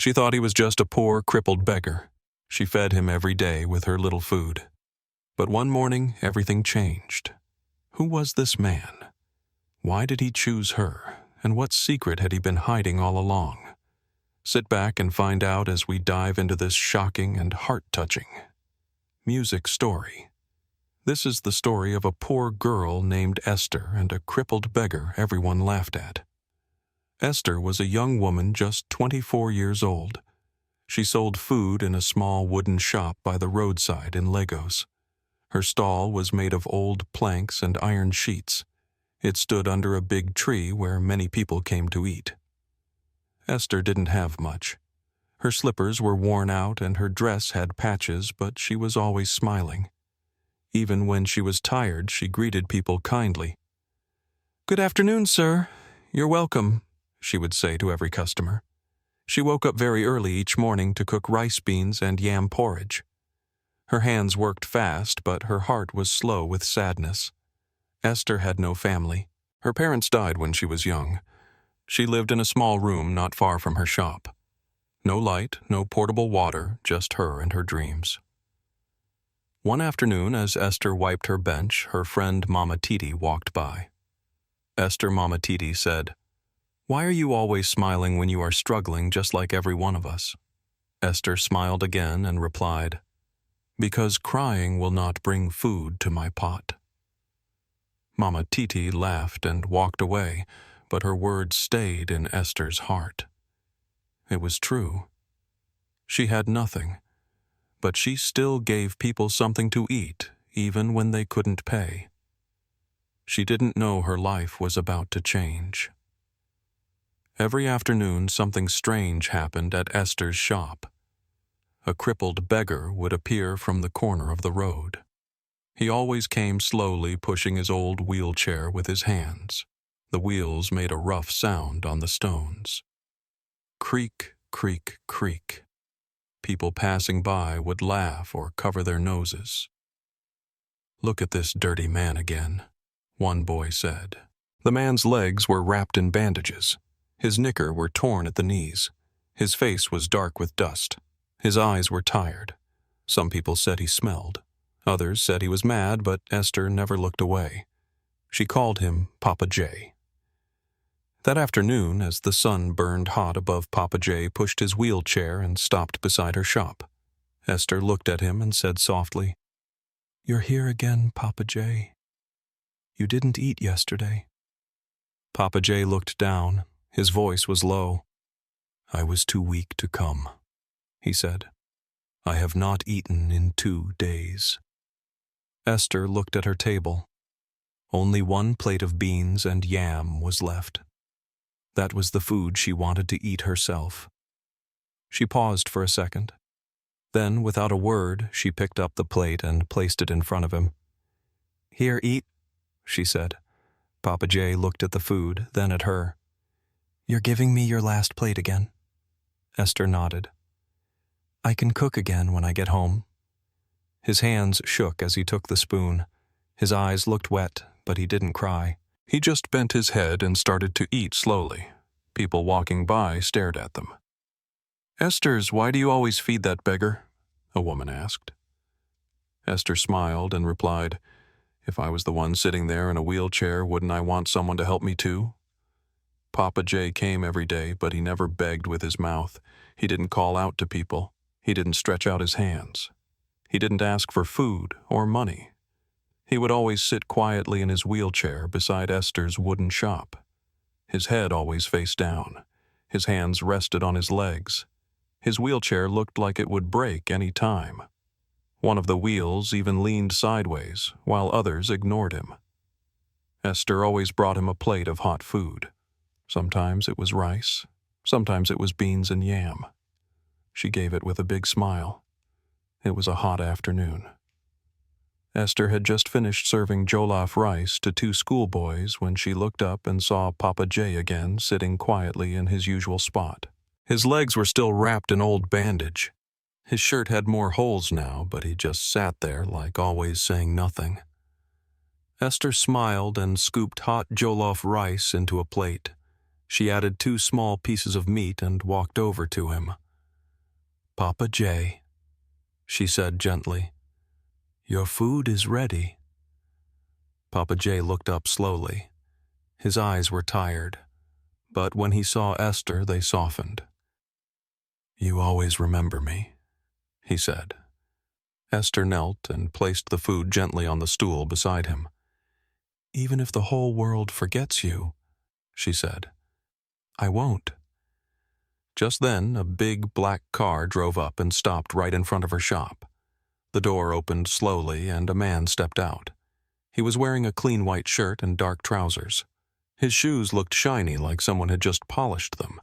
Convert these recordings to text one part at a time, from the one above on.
She thought he was just a poor, crippled beggar. She fed him every day with her little food. But one morning, everything changed. Who was this man? Why did he choose her, and what secret had he been hiding all along? Sit back and find out as we dive into this shocking and heart-touching music story. This is the story of a poor girl named Esther and a crippled beggar everyone laughed at. Esther was a young woman just 24 years old. She sold food in a small wooden shop by the roadside in Lagos. Her stall was made of old planks and iron sheets. It stood under a big tree where many people came to eat. Esther didn't have much. Her slippers were worn out and her dress had patches, but she was always smiling. Even when she was tired, she greeted people kindly. "Good afternoon, sir. You're welcome," she would say to every customer. She woke up very early each morning to cook rice beans and yam porridge. Her hands worked fast, but her heart was slow with sadness. Esther had no family. Her parents died when she was young. She lived in a small room not far from her shop. No light, no portable water, just her and her dreams. One afternoon, as Esther wiped her bench, her friend Mama Titi walked by. Esther Mama Titi said, "Why are you always smiling when you are struggling just like every one of us?" Esther smiled again and replied, "Because crying will not bring food to my pot." Mama Titi laughed and walked away, but her words stayed in Esther's heart. It was true. She had nothing, but she still gave people something to eat, even when they couldn't pay. She didn't know her life was about to change. Every afternoon, something strange happened at Esther's shop. A crippled beggar would appear from the corner of the road. He always came slowly, pushing his old wheelchair with his hands. The wheels made a rough sound on the stones. Creak, creak, creak. People passing by would laugh or cover their noses. "Look at this dirty man again," one boy said. The man's legs were wrapped in bandages. His knicker were torn at the knees. His face was dark with dust. His eyes were tired. Some people said he smelled. Others said he was mad, but Esther never looked away. She called him Papa J. That afternoon, as the sun burned hot above, Papa J pushed his wheelchair and stopped beside her shop. Esther looked at him and said softly, "You're here again, Papa J. You didn't eat yesterday." Papa J looked down. His voice was low. "I was too weak to come," he said. "I have not eaten in 2 days." Esther looked at her table. Only one plate of beans and yam was left. That was the food she wanted to eat herself. She paused for a second. Then, without a word, she picked up the plate and placed it in front of him. "Here, eat," she said. Papa J looked at the food, then at her. "You're giving me your last plate again?" Esther nodded. "I can cook again when I get home." His hands shook as he took the spoon. His eyes looked wet, but he didn't cry. He just bent his head and started to eat slowly. People walking by stared at them. "Esther's, why do you always feed that beggar?" a woman asked. Esther smiled and replied, "If I was the one sitting there in a wheelchair, wouldn't I want someone to help me too?" Papa J came every day, but he never begged with his mouth. He didn't call out to people. He didn't stretch out his hands. He didn't ask for food or money. He would always sit quietly in his wheelchair beside Esther's wooden shop. His head always faced down. His hands rested on his legs. His wheelchair looked like it would break any time. One of the wheels even leaned sideways, while others ignored him. Esther always brought him a plate of hot food. Sometimes it was rice. Sometimes it was beans and yam. She gave it with a big smile. It was a hot afternoon. Esther had just finished serving jollof rice to 2 schoolboys when she looked up and saw Papa J again sitting quietly in his usual spot. His legs were still wrapped in old bandage. His shirt had more holes now, but he just sat there like always saying nothing. Esther smiled and scooped hot jollof rice into a plate. She added 2 small pieces of meat and walked over to him. "Papa J," she said gently. "Your food is ready." Papa J looked up slowly. His eyes were tired, but when he saw Esther, they softened. "You always remember me," he said. Esther knelt and placed the food gently on the stool beside him. "Even if the whole world forgets you," she said, "I won't." Just then, a big black car drove up and stopped right in front of her shop. The door opened slowly and a man stepped out. He was wearing a clean white shirt and dark trousers. His shoes looked shiny like someone had just polished them.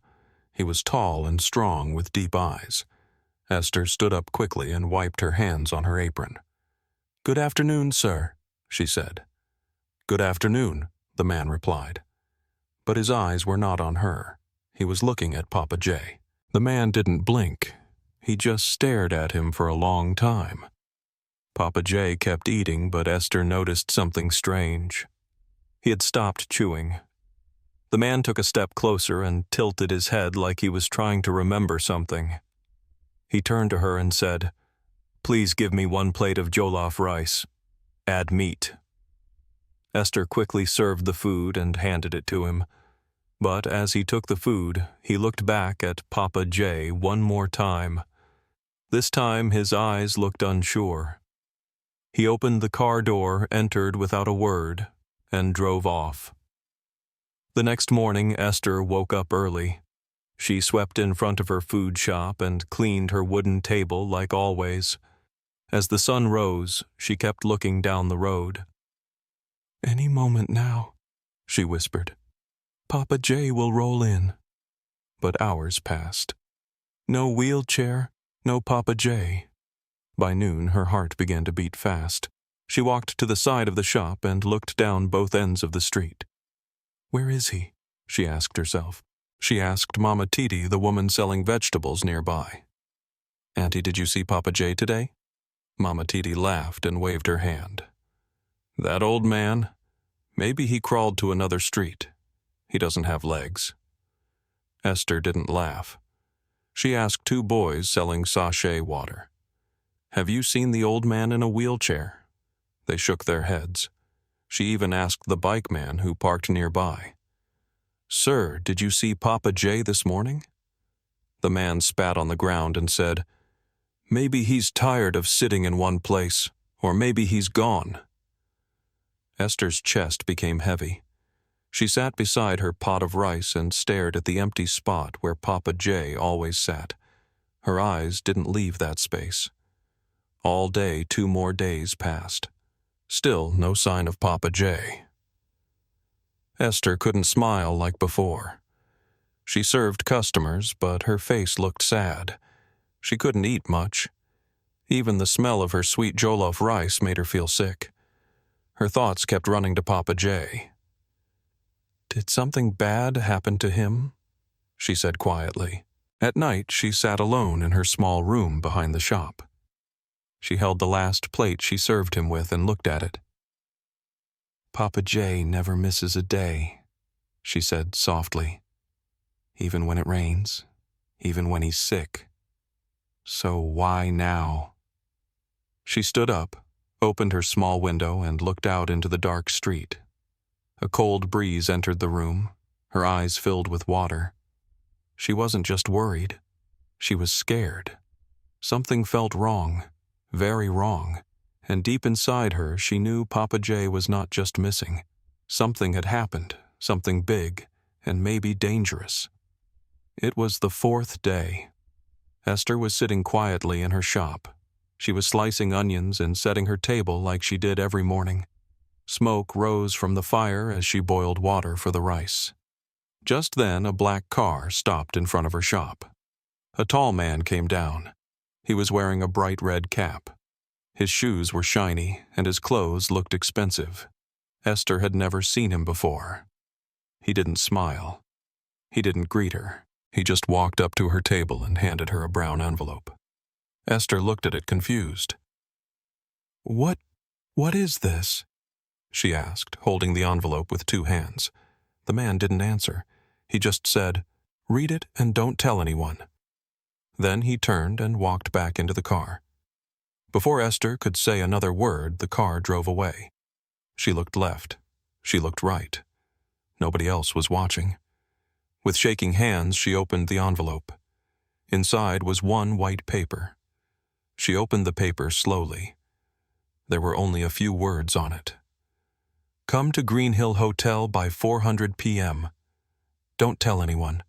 He was tall and strong with deep eyes. Esther stood up quickly and wiped her hands on her apron. "Good afternoon, sir," she said. "Good afternoon," the man replied. But his eyes were not on her. He was looking at Papa J. The man didn't blink. He just stared at him for a long time. Papa J kept eating, but Esther noticed something strange. He had stopped chewing. The man took a step closer and tilted his head like he was trying to remember something. He turned to her and said, "Please give me 1 plate of jollof rice. Add meat." Esther quickly served the food and handed it to him. But as he took the food, he looked back at Papa J one more time. This time his eyes looked unsure. He opened the car door, entered without a word, and drove off. The next morning, Esther woke up early. She swept in front of her food shop and cleaned her wooden table like always. As the sun rose, she kept looking down the road. "Any moment now," she whispered. "Papa J will roll in." But hours passed. No wheelchair, no Papa J. By noon, her heart began to beat fast. She walked to the side of the shop and looked down both ends of the street. "Where is he?" she asked herself. She asked Mama Titi, the woman selling vegetables nearby. "Auntie, did you see Papa J today?" Mama Titi laughed and waved her hand. "That old man? Maybe he crawled to another street. He doesn't have legs." Esther didn't laugh. She asked 2 boys selling sachet water, "Have you seen the old man in a wheelchair?" They shook their heads. She even asked the bike man who parked nearby, "Sir, did you see Papa J this morning?" The man spat on the ground and said, "Maybe he's tired of sitting in one place, or maybe he's gone." Esther's chest became heavy. She sat beside her pot of rice and stared at the empty spot where Papa J always sat. Her eyes didn't leave that space. All day, 2 more days passed. Still no sign of Papa J. Esther couldn't smile like before. She served customers, but her face looked sad. She couldn't eat much. Even the smell of her sweet jollof rice made her feel sick. Her thoughts kept running to Papa J. "Did something bad happen to him?" she said quietly. At night, she sat alone in her small room behind the shop. She held the last plate she served him with and looked at it. "Papa J never misses a day," she said softly. "Even when it rains, even when he's sick. So why now?" She stood up, opened her small window, and looked out into the dark street. A cold breeze entered the room, her eyes filled with water. She wasn't just worried. She was scared. Something felt wrong, very wrong, and deep inside her she knew Papa J was not just missing. Something had happened, something big, and maybe dangerous. It was the 4th day. Esther was sitting quietly in her shop. She was slicing onions and setting her table like she did every morning. Smoke rose from the fire as she boiled water for the rice. Just then, a black car stopped in front of her shop. A tall man came down. He was wearing a bright red cap. His shoes were shiny, and his clothes looked expensive. Esther had never seen him before. He didn't smile. He didn't greet her. He just walked up to her table and handed her a brown envelope. Esther looked at it confused. What is this?" she asked, holding the envelope with 2 hands. The man didn't answer. He just said, "Read it and don't tell anyone." Then he turned and walked back into the car. Before Esther could say another word, the car drove away. She looked left. She looked right. Nobody else was watching. With shaking hands, she opened the envelope. Inside was one white paper. She opened the paper slowly. There were only a few words on it. Come to Green Hill Hotel by 400 p.m. Don't tell anyone.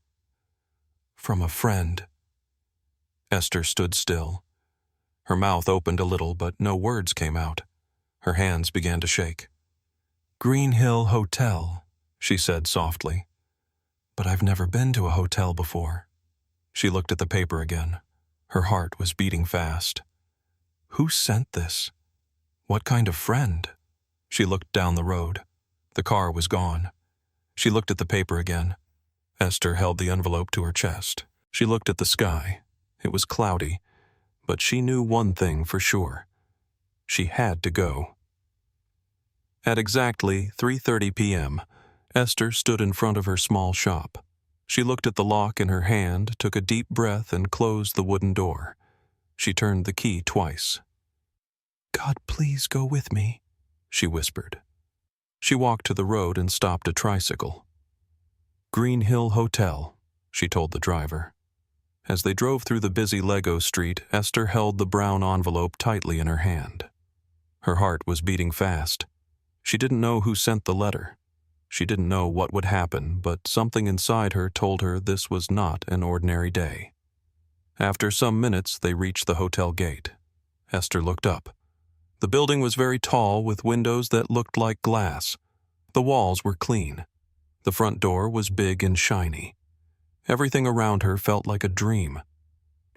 From a friend. Esther stood still. Her mouth opened a little, but no words came out. Her hands began to shake. Green Hill Hotel, she said softly. But I've never been to a hotel before. She looked at the paper again. Her heart was beating fast. Who sent this? What kind of friend? She looked down the road. The car was gone. She looked at the paper again. Esther held the envelope to her chest. She looked at the sky. It was cloudy, but she knew one thing for sure. She had to go. At exactly 3:30 p.m., Esther stood in front of her small shop. She looked at the lock in her hand, took a deep breath, and closed the wooden door. She turned the key twice. God, please go with me, she whispered. She walked to the road and stopped a tricycle. Green Hill Hotel, she told the driver. As they drove through the busy Lego street, Esther held the brown envelope tightly in her hand. Her heart was beating fast. She didn't know who sent the letter. She didn't know what would happen, but something inside her told her this was not an ordinary day. After some minutes, they reached the hotel gate. Esther looked up. The building was very tall, with windows that looked like glass. The walls were clean. The front door was big and shiny. Everything around her felt like a dream.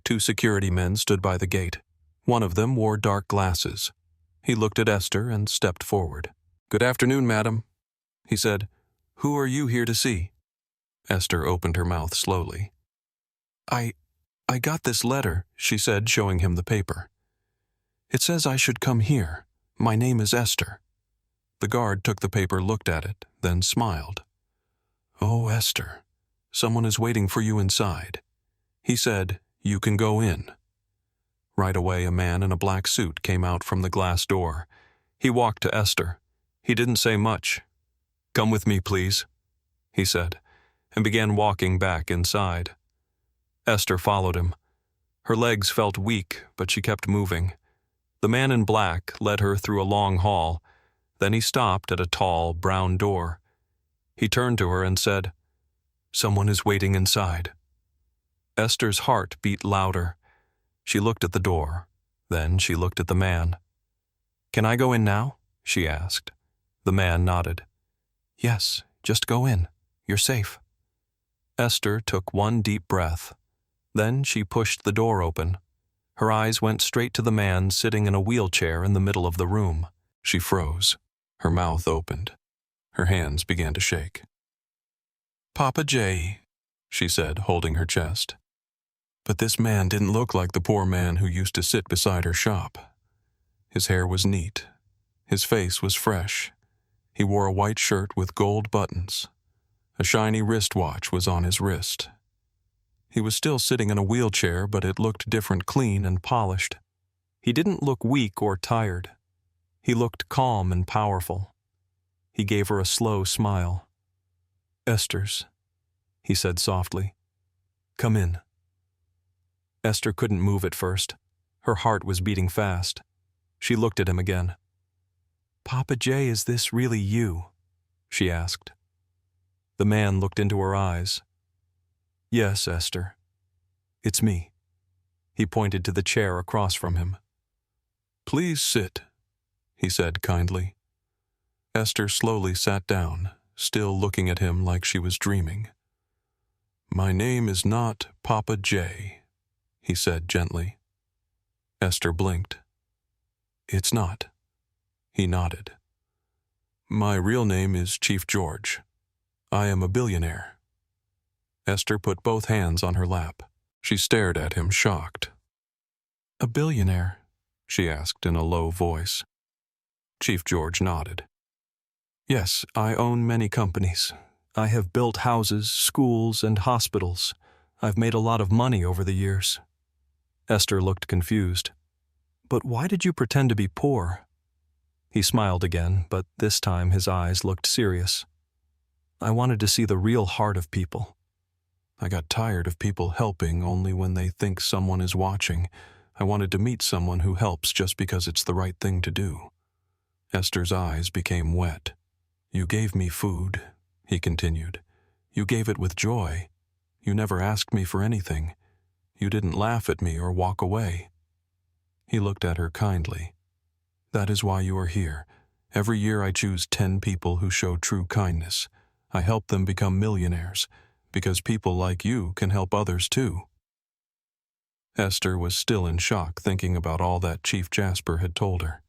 2 security men stood by the gate. One of them wore dark glasses. He looked at Esther and stepped forward. Good afternoon, madam, he said. Who are you here to see? Esther opened her mouth slowly. I got this letter, she said, showing him the paper. It says I should come here. My name is Esther. The guard took the paper, looked at it, then smiled. Oh, Esther, someone is waiting for you inside. He said, you can go in. Right away, a man in a black suit came out from the glass door. He walked to Esther. He didn't say much. Come with me, please, he said, and began walking back inside. Esther followed him. Her legs felt weak, but she kept moving. The man in black led her through a long hall. Then he stopped at a tall, brown door. He turned to her and said, Someone is waiting inside. Esther's heart beat louder. She looked at the door. Then she looked at the man. Can I go in now? She asked. The man nodded. Yes, just go in. You're safe. Esther took one deep breath. Then she pushed the door open. Her eyes went straight to the man sitting in a wheelchair in the middle of the room. She froze. Her mouth opened. Her hands began to shake. Papa J, she said, holding her chest. But this man didn't look like the poor man who used to sit beside her shop. His hair was neat. His face was fresh. He wore a white shirt with gold buttons. A shiny wristwatch was on his wrist. He was still sitting in a wheelchair, but it looked different, clean and polished. He didn't look weak or tired. He looked calm and powerful. He gave her a slow smile. Esther's, he said softly. Come in. Esther couldn't move at first. Her heart was beating fast. She looked at him again. Papa J, is this really you? She asked. The man looked into her eyes. Yes, Esther. It's me. He pointed to the chair across from him. Please sit, he said kindly. Esther slowly sat down, still looking at him like she was dreaming. My name is not Papa J, he said gently. Esther blinked. It's not. He nodded. My real name is Chief George. I am a billionaire. Esther put both hands on her lap. She stared at him, shocked. A billionaire? She asked in a low voice. Chief George nodded. Yes, I own many companies. I have built houses, schools, and hospitals. I've made a lot of money over the years. Esther looked confused. "But why did you pretend to be poor?" He smiled again, but this time his eyes looked serious. "I wanted to see the real heart of people. I got tired of people helping only when they think someone is watching. I wanted to meet someone who helps just because it's the right thing to do." Esther's eyes became wet. "You gave me food," he continued. "You gave it with joy. You never asked me for anything. You didn't laugh at me or walk away." He looked at her kindly. "That is why you are here. Every year I choose 10 people who show true kindness. I help them become millionaires, because people like you can help others too." Esther was still in shock thinking about all that Chief Jasper had told her.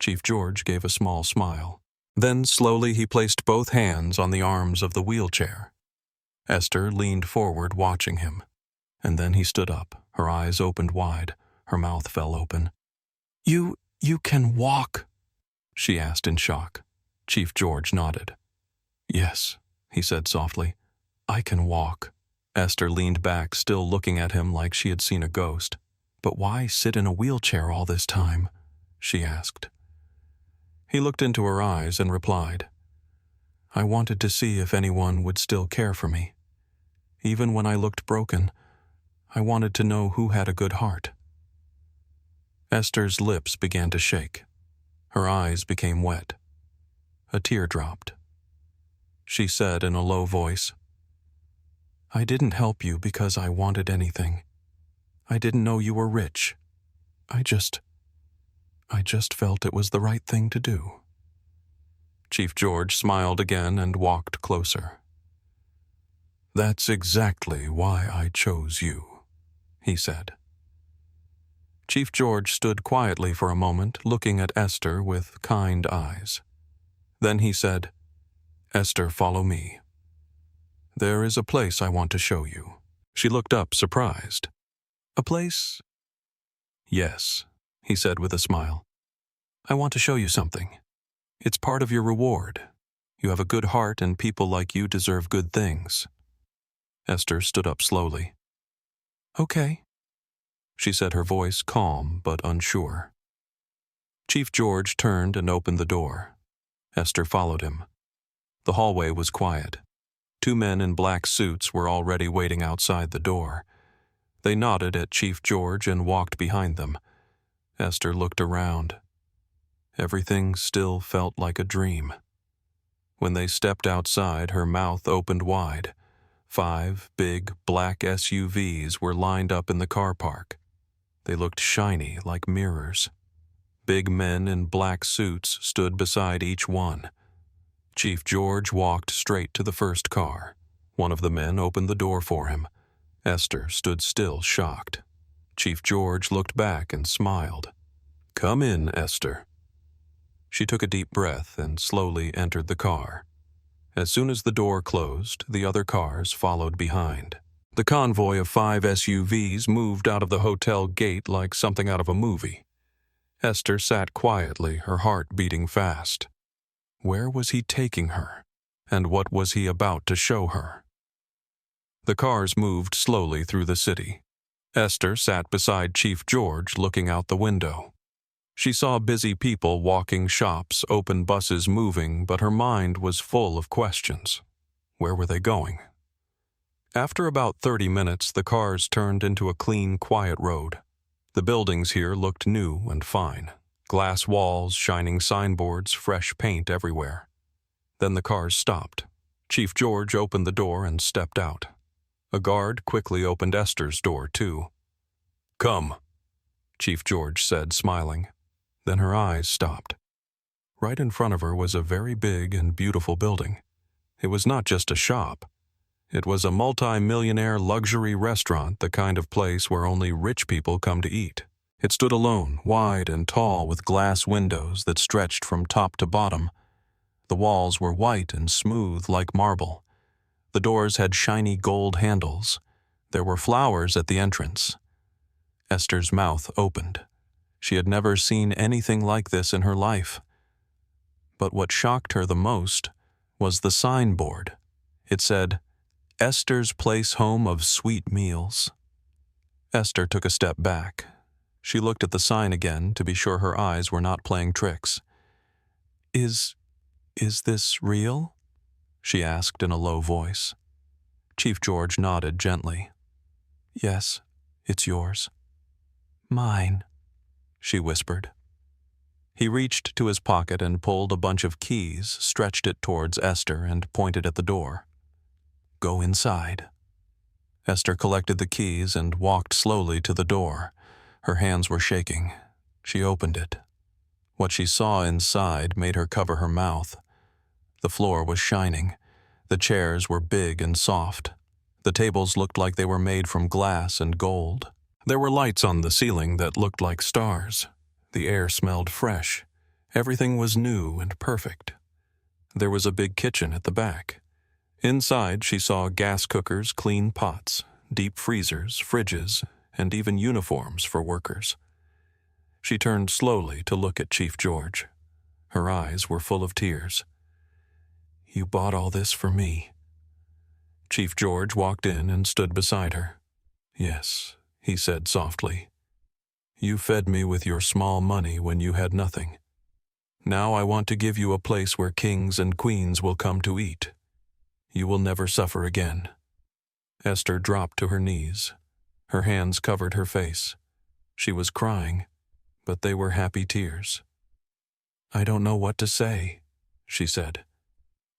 Chief George gave a small smile. Then slowly he placed both hands on the arms of the wheelchair. Esther leaned forward watching him, and then he stood up, her eyes opened wide, her mouth fell open. You can walk?" she asked in shock. Chief George nodded. "Yes," he said softly. "I can walk." Esther leaned back, still looking at him like she had seen a ghost. "But why sit in a wheelchair all this time?" she asked. He looked into her eyes and replied, "I wanted to see if anyone would still care for me. Even when I looked broken, I wanted to know who had a good heart." Esther's lips began to shake. Her eyes became wet. A tear dropped. She said in a low voice, "I didn't help you because I wanted anything. I didn't know you were rich. I just felt it was the right thing to do." Chief George smiled again and walked closer. "That's exactly why I chose you," he said. Chief George stood quietly for a moment, looking at Esther with kind eyes. Then he said, "Esther, follow me. There is a place I want to show you." She looked up, surprised. "A place?" "Yes," he said with a smile. "I want to show you something. It's part of your reward. You have a good heart and people like you deserve good things." Esther stood up slowly. "Okay," she said, her voice calm but unsure. Chief George turned and opened the door. Esther followed him. The hallway was quiet. 2 men in black suits were already waiting outside the door. They nodded at Chief George and walked behind them. Esther looked around. Everything still felt like a dream. When they stepped outside, her mouth opened wide. 5 big, black SUVs were lined up in the car park. They looked shiny like mirrors. Big men in black suits stood beside each one. Chief George walked straight to the first car. One of the men opened the door for him. Esther stood still, shocked. Chief George looked back and smiled. "Come in, Esther." She took a deep breath and slowly entered the car. As soon as the door closed, the other cars followed behind. The convoy of 5 SUVs moved out of the hotel gate like something out of a movie. Esther sat quietly, her heart beating fast. Where was he taking her? And what was he about to show her? The cars moved slowly through the city. Esther sat beside Chief George, looking out the window. She saw busy people walking shops, open buses moving, but her mind was full of questions. Where were they going? After about 30 minutes, the cars turned into a clean, quiet road. The buildings here looked new and fine. Glass walls, shining signboards, fresh paint everywhere. Then the cars stopped. Chief George opened the door and stepped out. A guard quickly opened Esther's door, too. "Come," Chief George said, smiling. Then her eyes stopped. Right in front of her was a very big and beautiful building. It was not just a shop. It was a multi-millionaire luxury restaurant, the kind of place where only rich people come to eat. It stood alone, wide and tall, with glass windows that stretched from top to bottom. The walls were white and smooth like marble. The doors had shiny gold handles. There were flowers at the entrance. Esther's mouth opened. She had never seen anything like this in her life. But what shocked her the most was the signboard. It said, "Esther's Place Home of Sweet Meals." Esther took a step back. She looked at the sign again to be sure her eyes were not playing tricks. Is this real?" she asked in a low voice. Chief George nodded gently. "Yes, it's yours." "Mine," she whispered. He reached to his pocket and pulled a bunch of keys, stretched it towards Esther, and pointed at the door. "Go inside." Esther collected the keys and walked slowly to the door. Her hands were shaking. She opened it. What she saw inside made her cover her mouth. The floor was shining. The chairs were big and soft. The tables looked like they were made from glass and gold. There were lights on the ceiling that looked like stars. The air smelled fresh. Everything was new and perfect. There was a big kitchen at the back. Inside, she saw gas cookers, clean pots, deep freezers, fridges, and even uniforms for workers. She turned slowly to look at Chief George. Her eyes were full of tears. "You bought all this for me." Chief George walked in and stood beside her. "Yes," he said softly. "You fed me with your small money when you had nothing. Now I want to give you a place where kings and queens will come to eat. You will never suffer again." Esther dropped to her knees. Her hands covered her face. She was crying, but they were happy tears. "I don't know what to say," she said.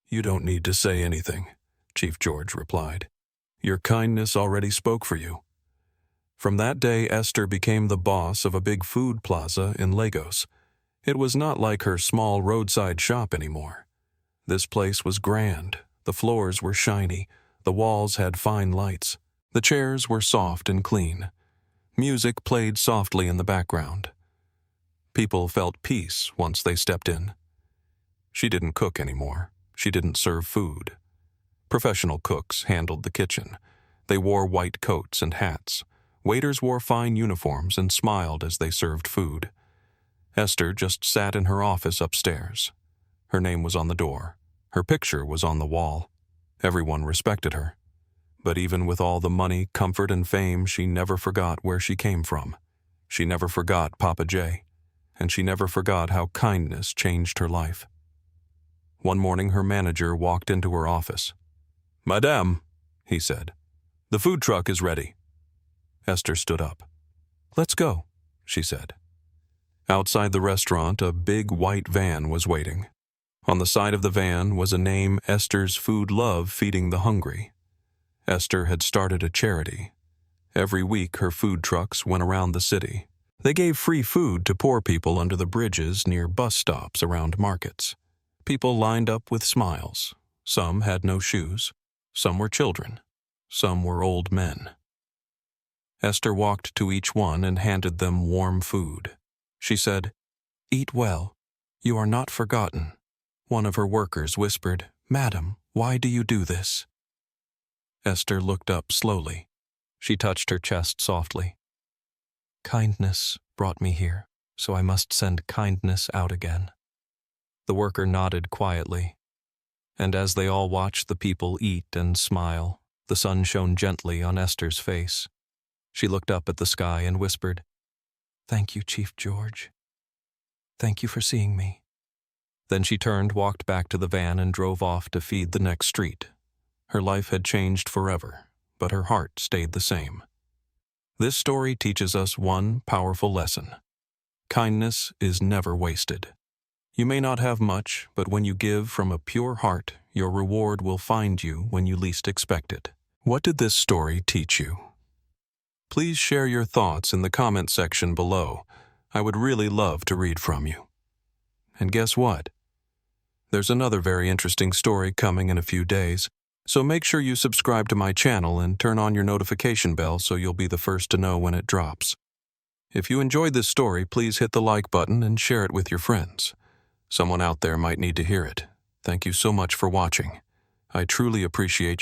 "You don't need to say anything," Chief George replied. "Your kindness already spoke for you." From that day, Esther became the boss of a big food plaza in Lagos. It was not like her small roadside shop anymore. This place was grand. The floors were shiny. The walls had fine lights. The chairs were soft and clean. Music played softly in the background. People felt peace once they stepped in. She didn't cook anymore. She didn't serve food. Professional cooks handled the kitchen. They wore white coats and hats. Waiters wore fine uniforms and smiled as they served food. Esther just sat in her office upstairs. Her name was on the door. Her picture was on the wall. Everyone respected her. But even with all the money, comfort, and fame, she never forgot where she came from. She never forgot Papa J. And she never forgot how kindness changed her life. One morning, her manager walked into her office. "Madame," he said, "the food truck is ready." Esther stood up. "Let's go," she said. Outside the restaurant, a big white van was waiting. On the side of the van was a name, Esther's Food Love Feeding the Hungry. Esther had started a charity. Every week, her food trucks went around the city. They gave free food to poor people under the bridges near bus stops around markets. People lined up with smiles. Some had no shoes. Some were children. Some were old men. Esther walked to each one and handed them warm food. She said, "Eat well. You are not forgotten." One of her workers whispered, "Madam, why do you do this?" Esther looked up slowly. She touched her chest softly. "Kindness brought me here, so I must send kindness out again." The worker nodded quietly, and as they all watched the people eat and smile, the sun shone gently on Esther's face. She looked up at the sky and whispered, "Thank you, Chief George. Thank you for seeing me." Then she turned, walked back to the van, and drove off to feed the next street. Her life had changed forever, but her heart stayed the same. This story teaches us one powerful lesson. Kindness is never wasted. You may not have much, but when you give from a pure heart, your reward will find you when you least expect it. What did this story teach you? Please share your thoughts in the comment section below. I would really love to read from you. And guess what? There's another very interesting story coming in a few days, so make sure you subscribe to my channel and turn on your notification bell so you'll be the first to know when it drops. If you enjoyed this story, please hit the like button and share it with your friends. Someone out there might need to hear it. Thank you so much for watching. I truly appreciate your